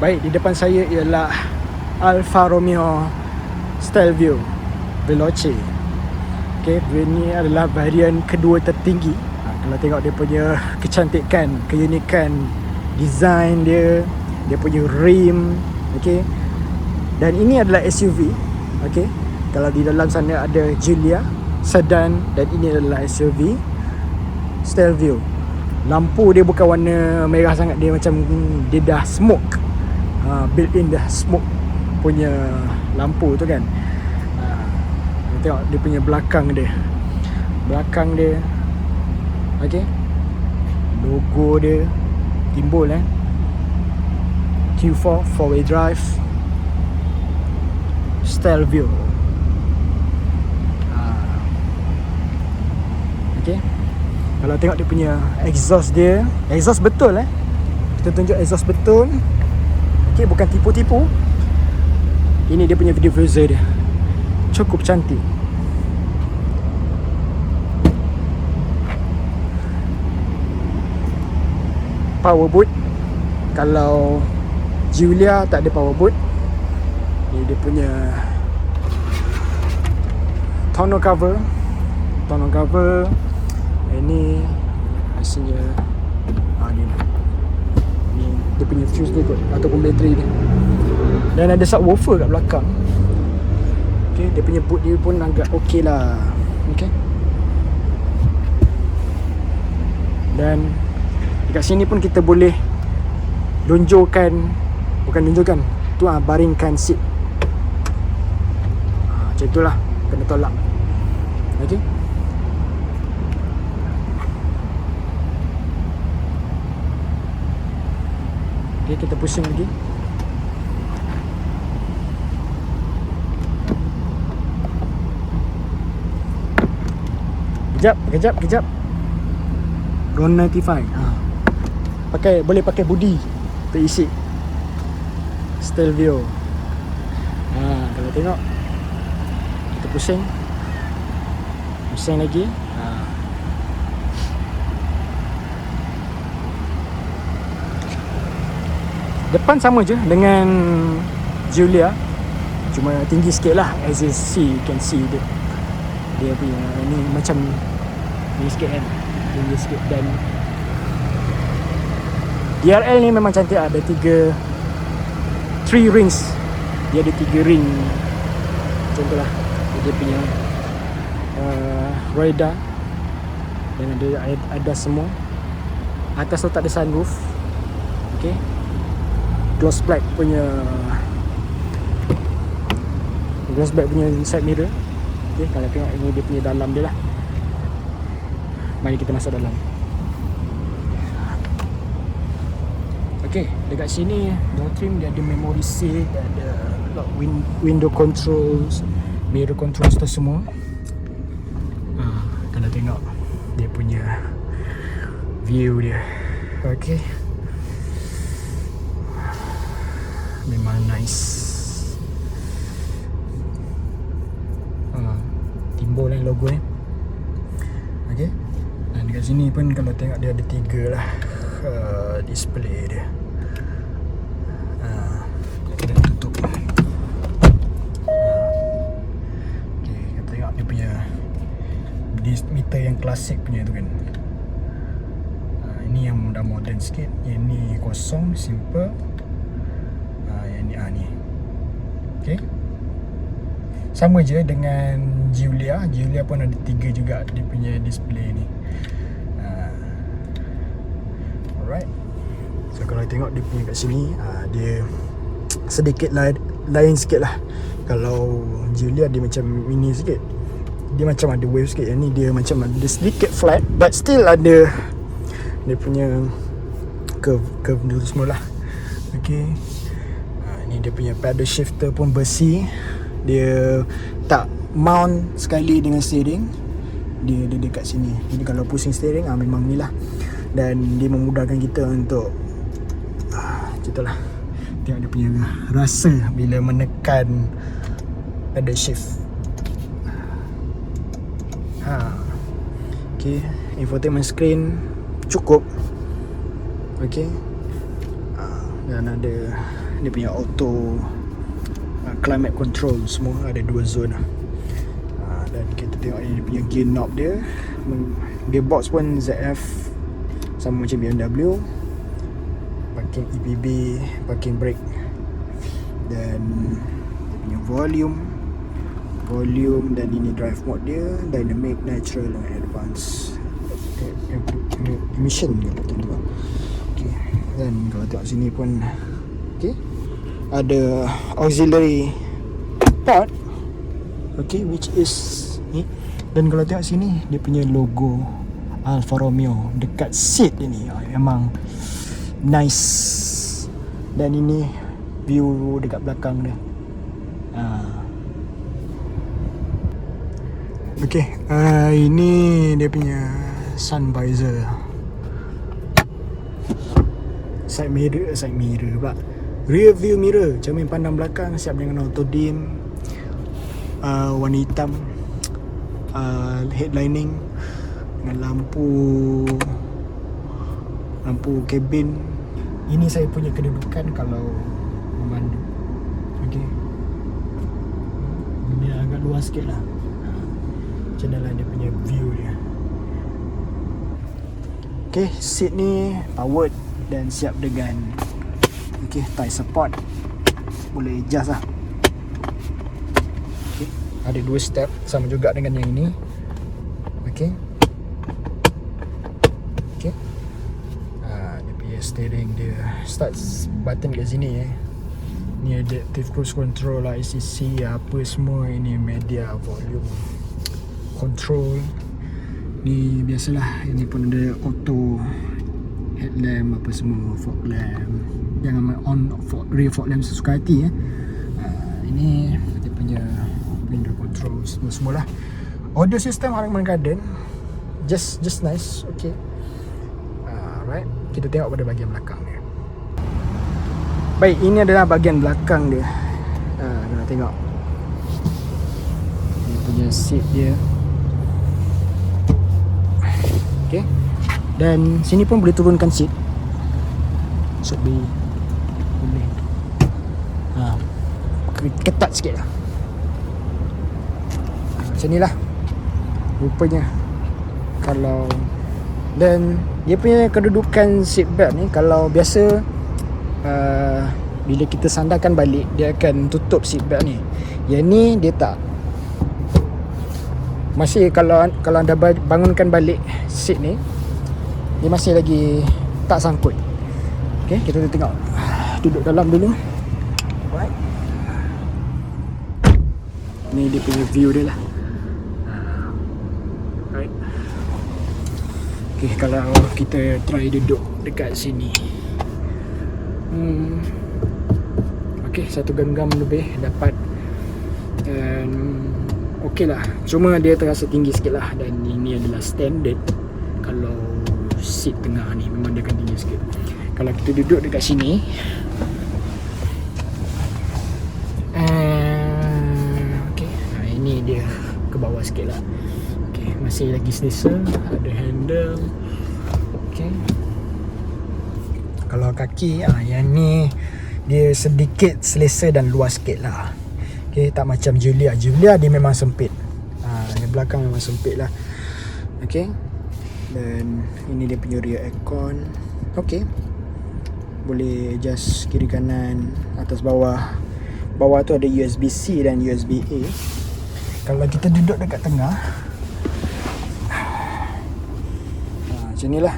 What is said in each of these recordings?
Baik, di depan saya ialah Alfa Romeo Stelvio Veloce. Okay, ini adalah varian kedua tertinggi. Kalau tengok dia punya kecantikan, keunikan design dia, dia punya rim, okay. Dan ini adalah SUV, okay. Kalau di dalam sana ada Giulia sedan, dan ini adalah SUV Stelvio. Lampu dia bukan warna merah sangat, dia macam dia dah smoke, built in dah smoke punya lampu tu kan. Tengok dia punya belakang dia, okay. Logo dia timbul Q4 4-way drive Stelvio. Okay. Kalau tengok dia punya exhaust dia, exhaust betul kita tunjuk exhaust betul. Okay, bukan tipu-tipu. Ini dia punya diffuser dia, cukup cantik. Power boot. Kalau Giulia tak ada power boot. Ni dia punya tonneau cover. Ini hasilnya ni dia punya fuse dia kot, ataupun bateri dia. Dan ada subwoofer kat belakang. Okay, dia punya boot dia pun agak okey lah. Okay. Dan dekat sini pun kita boleh baringkan seat. Macam itulah, kena tolak. Okay. Okay, kita pusing lagi. Kejap. RON 95. Boleh pakai budi terisi Stelvio. Kalau tengok, kita pusing lagi. Depan sama je dengan Giulia, cuma tinggi sikit lah. As you can see dia punya ni macam ni sikit kan, tinggi sikit. Dan DRL ni memang cantik, ada 3 rings. Dia ada 3 ring. Macam tu lah dia punya radar. Dan ada semua. Atas tu tak ada sunroof. Okay. Gloss black punya side mirror. Okay, kalau tengok ini dia punya dalam dia lah. Mari kita masuk dalam. Okay, dekat sini door trim dia ada memory seat, ada window controls, mirror controls tu semua. Kalau tengok dia punya view dia, okay, memang nice. Timbul logo ni. Okay. Dan dekat sini pun kalau tengok dia ada 3 lah display dia. Kita tutup. Okay, kita tengok dia punya meter yang klasik punya tu kan. Ini yang dah modern sikit. Yang ni kosong, simple. Yang ni. Okay. Sama je dengan Giulia. Giulia pun ada 3 juga dia punya display ni. Alright. So kalau tengok dia punya kat sini, dia sedikit lain sikit lah. Kalau Giulia dia macam mini sikit, dia macam ada wave sikit. Yang ni dia macam ada sedikit flat, but still ada dia punya curve dulu semua lah. Okay. Ni dia punya paddle shifter pun besi. Dia tak mount sekali dengan steering. Dia dekat sini. Jadi kalau pusing steering, memang ni lah. Dan dia memudahkan kita untuk itulah, tengok dia punya rasa bila menekan paddle shift. Okay, infotainment screen cukup. Okay. Dan ada Dia punya auto climate control semua, ada 2 zone lah. Dan kita tengok ni dia punya gear knob dia. Gearbox pun ZF sama macam BMW. Parking EPB, parking brake. Dan dia punya volume dan ini drive mode dia, dynamic, natural dan advanced emission dia kata dia. Okay. Dan kalau tengok sini pun okay, ada auxiliary port, okay, which is ni. Dan kalau tengok sini dia punya logo Alfa Romeo dekat seat dia ni. Memang nice. Dan ini view dekat belakang dia. Okay, ini dia punya sun visor, side mirror pula, rear view mirror, cermin pandang belakang siap dengan auto dim, warna hitam, headlining dengan lampu kabin. Ini saya punya kedudukan kalau memandu. Okay, ini agak luas sikit lah. Macam mana dia punya view dia. Okay, seat ni powered dan siap dengan okay, thigh support. Boleh adjust lah. Okay, ada 2 step sama juga dengan yang ini. Okay, okay. Dia punya steering dia, start button kat sini Ni adaptive cruise control lah, ACC apa semua. Ini media, volume control. Ni biasalah, ini pun ada auto headlamp apa semua, fog lamp. Jangan on rear fog lamp sesuka hati Ini dia punya window control semua lah. Audio system Harman Kardon, just nice. Okay, alright, kita tengok pada bahagian belakang dia. Baik, ini adalah bahagian belakang dia. Kita tengok dia punya seat dia. Okay. Dan sini pun boleh turunkan seat. Should be boleh. Ketat sikit lah. Macam ni lah rupanya. Kalau dan dia punya kedudukan seat belt ni, kalau biasa bila kita sandarkan balik dia akan tutup seat belt ni. Yang ni dia tak. Masih kalau anda bangunkan balik seat ni, dia masih lagi tak sangkut. Okay, kita tengok duduk dalam dulu. Right. Ni dia punya view dia lah. Right. Okay, kalau kita try duduk dekat sini. Okay, 1 genggam lebih dapat. Dan okey lah, cuma dia terasa tinggi sikit lah. Dan ini adalah standard. Kalau seat tengah ni memang dia akan tinggi sikit. Kalau kita duduk dekat sini, okay, ini dia ke bawah sikit lah. Okay, masih lagi selesa. Ada handle. Okay, kalau kaki yang ni dia sedikit selesa dan luas sikit lah. Okay, tak macam Giulia dia memang sempit. Yang belakang memang sempit lah. Okay, dan ini dia punya rear aircon. Okay, boleh adjust kiri kanan, atas bawah. Bawah tu ada USB-C dan USB-A. Kalau kita duduk dekat tengah, macam ni lah,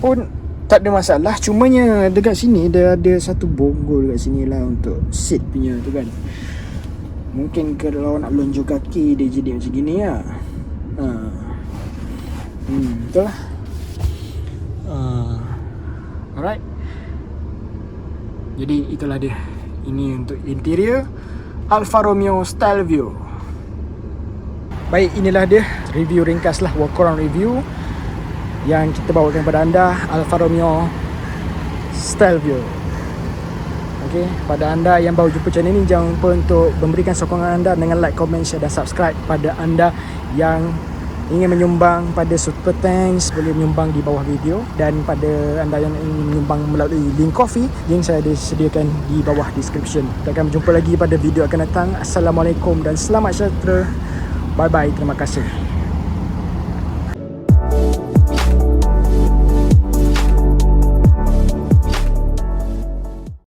pun tak ada masalah. Cumanya dekat sini dia ada satu bonggol dekat sini lah untuk seat punya tu kan. Mungkin kalau nak lonjor kaki dia jadi macam gini lah. Betul lah. Alright. Jadi itulah dia. Ini untuk interior Alfa Romeo Stelvio. Baik, inilah dia review ringkas lah, walk around review yang kita bawakan kepada anda Alfa Romeo Stelvio. Okey, pada anda yang baru jumpa channel ini, jangan lupa untuk memberikan sokongan anda dengan like, comment, share dan subscribe. Pada anda yang ingin menyumbang pada Super Thanks, boleh menyumbang di bawah video. Dan pada anda yang ingin menyumbang melalui link Ko-fi, link saya disediakan di bawah description. Kita akan berjumpa lagi pada video akan datang. Assalamualaikum dan selamat sejahtera. Bye bye, terima kasih.